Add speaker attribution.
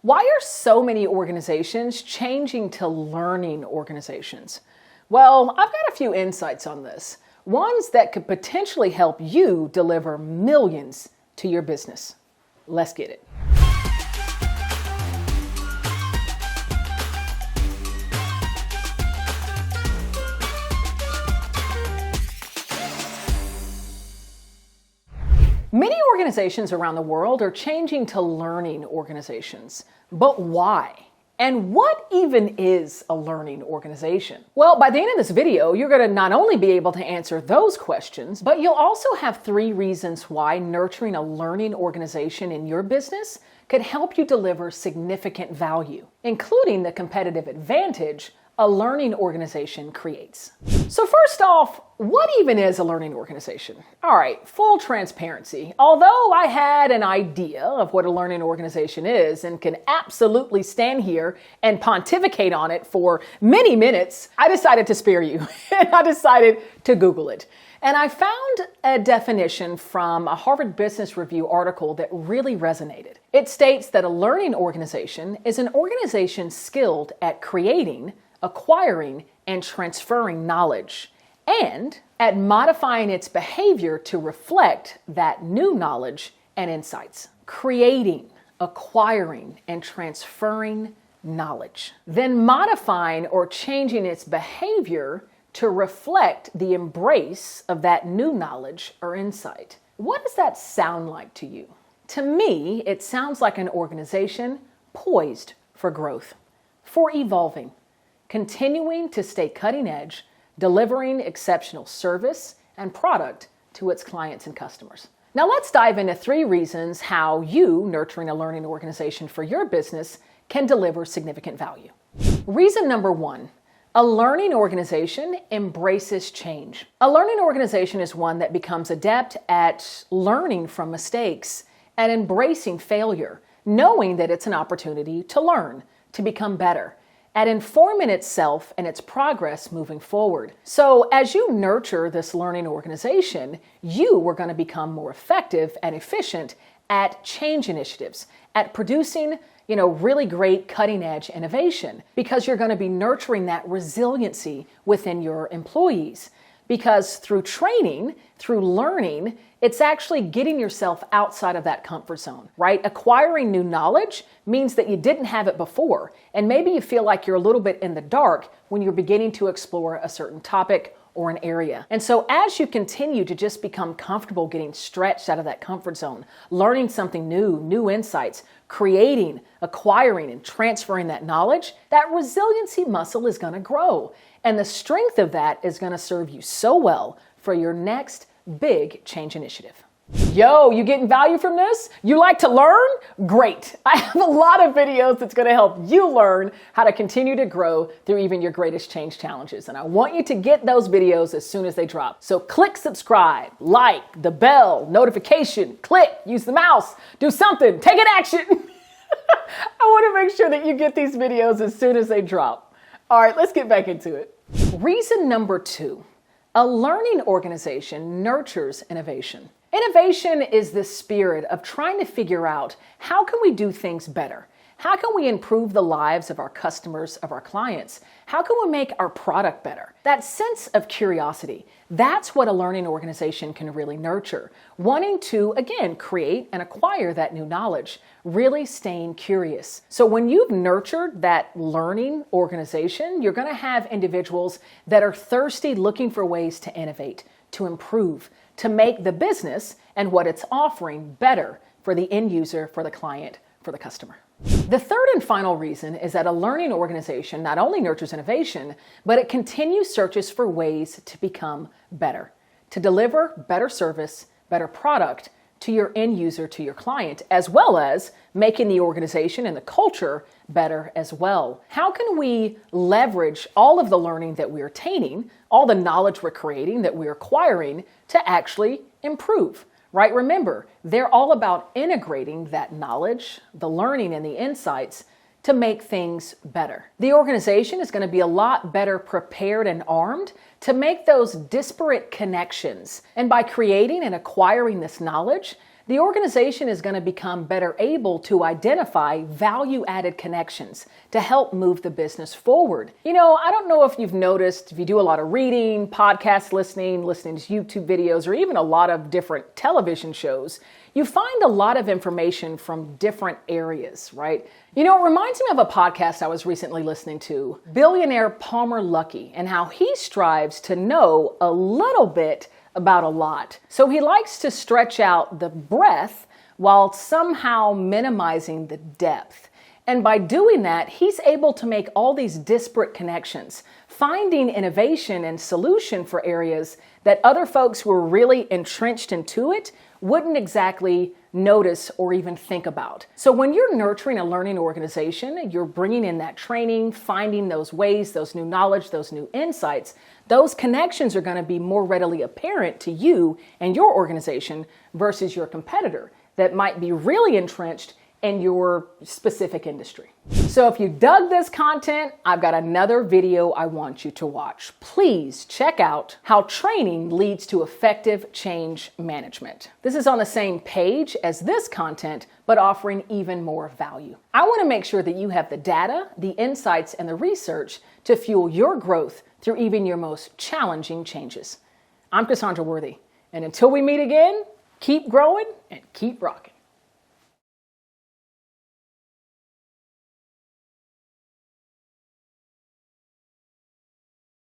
Speaker 1: Why are so many organizations changing to learning organizations? Well, I've got a few insights on this. Ones that could potentially help you deliver millions to your business. Let's get it. Many organizations around the world are changing to learning organizations. But why? And what even is a learning organization? Well, by the end of this video, you're going to not only be able to answer those questions, but you'll also have 3 reasons why nurturing a learning organization in your business could help you deliver significant value, including the competitive advantage a learning organization creates. So first off, what even is a learning organization? All right, full transparency. Although I had an idea of what a learning organization is and can absolutely stand here and pontificate on it for many minutes, I decided to spare you and I decided to Google it. And I found a definition from a Harvard Business Review article that really resonated. It states that a learning organization is an organization skilled at creating, acquiring, and transferring knowledge, and at modifying its behavior to reflect that new knowledge and insights. Creating, acquiring, and transferring knowledge, then modifying or changing its behavior to reflect the embrace of that new knowledge or insight. What does that sound like to you? To me, it sounds like an organization poised for growth, for evolving, continuing to stay cutting edge, delivering exceptional service and product to its clients and customers. Now let's dive into 3 reasons how you, nurturing a learning organization for your business, can deliver significant value. Reason number 1, a learning organization embraces change. A learning organization is one that becomes adept at learning from mistakes and embracing failure, knowing that it's an opportunity to learn, to become better, at informing itself and its progress moving forward. So as you nurture this learning organization, you are going to become more effective and efficient at change initiatives, at producing, really great cutting edge innovation, because you're going to be nurturing that resiliency within your employees. Because through training, through learning, it's actually getting yourself outside of that comfort zone, right? Acquiring new knowledge means that you didn't have it before, and maybe you feel like you're a little bit in the dark when you're beginning to explore a certain topic or an area. And so as you continue to just become comfortable getting stretched out of that comfort zone, learning something new insights, creating, acquiring, and transferring that knowledge, that resiliency muscle is going to grow. And the strength of that is going to serve you so well for your next big change initiative. Yo, you getting value from this? You like to learn? Great. I have a lot of videos that's going to help you learn how to continue to grow through even your greatest change challenges. And I want you to get those videos as soon as they drop. So click subscribe, like, the bell, notification, click, use the mouse, do something, take an action. I want to make sure that you get these videos as soon as they drop. All right, let's get back into it. Reason number 2, a learning organization nurtures innovation. Innovation is the spirit of trying to figure out how can we do things better? How can we improve the lives of our customers, of our clients? How can we make our product better? That sense of curiosity, that's what a learning organization can really nurture. Wanting to, again, create and acquire that new knowledge, really staying curious. So when you've nurtured that learning organization, you're going to have individuals that are thirsty, looking for ways to innovate, to improve, to make the business and what it's offering better for the end user, for the client, for the customer. The third and final reason is that a learning organization not only nurtures innovation, but it continues searches for ways to become better, to deliver better service, better product to your end user, to your client, as well as making the organization and the culture better as well. How can we leverage all of the learning that we're attaining, all the knowledge we're creating, that we're acquiring, to actually improve? Right? Remember, they're all about integrating that knowledge, the learning, and the insights to make things better. The organization is going to be a lot better prepared and armed to make those disparate connections. And by creating and acquiring this knowledge, the organization is going to become better able to identify value-added connections to help move the business forward. I don't know if you've noticed, if you do a lot of reading, podcast listening to YouTube videos, or even a lot of different television shows, you find a lot of information from different areas, right? It reminds me of a podcast I was recently listening to, billionaire Palmer Luckey, and how he strives to know a little bit about a lot. So he likes to stretch out the breadth while somehow minimizing the depth. And by doing that, he's able to make all these disparate connections, finding innovation and solution for areas that other folks who are really entrenched into it wouldn't exactly notice or even think about. So when you're nurturing a learning organization, you're bringing in that training, finding those ways, those new knowledge, those new insights. Those connections are going to be more readily apparent to you and your organization versus your competitor that might be really entrenched in your specific industry. So if you dug this content, I've got another video I want you to watch. Please check out how training leads to effective change management. This is on the same page as this content, but offering even more value. I want to make sure that you have the data, the insights, and the research to fuel your growth through even your most challenging changes. I'm Cassandra Worthy, and until we meet again, keep growing and keep rocking.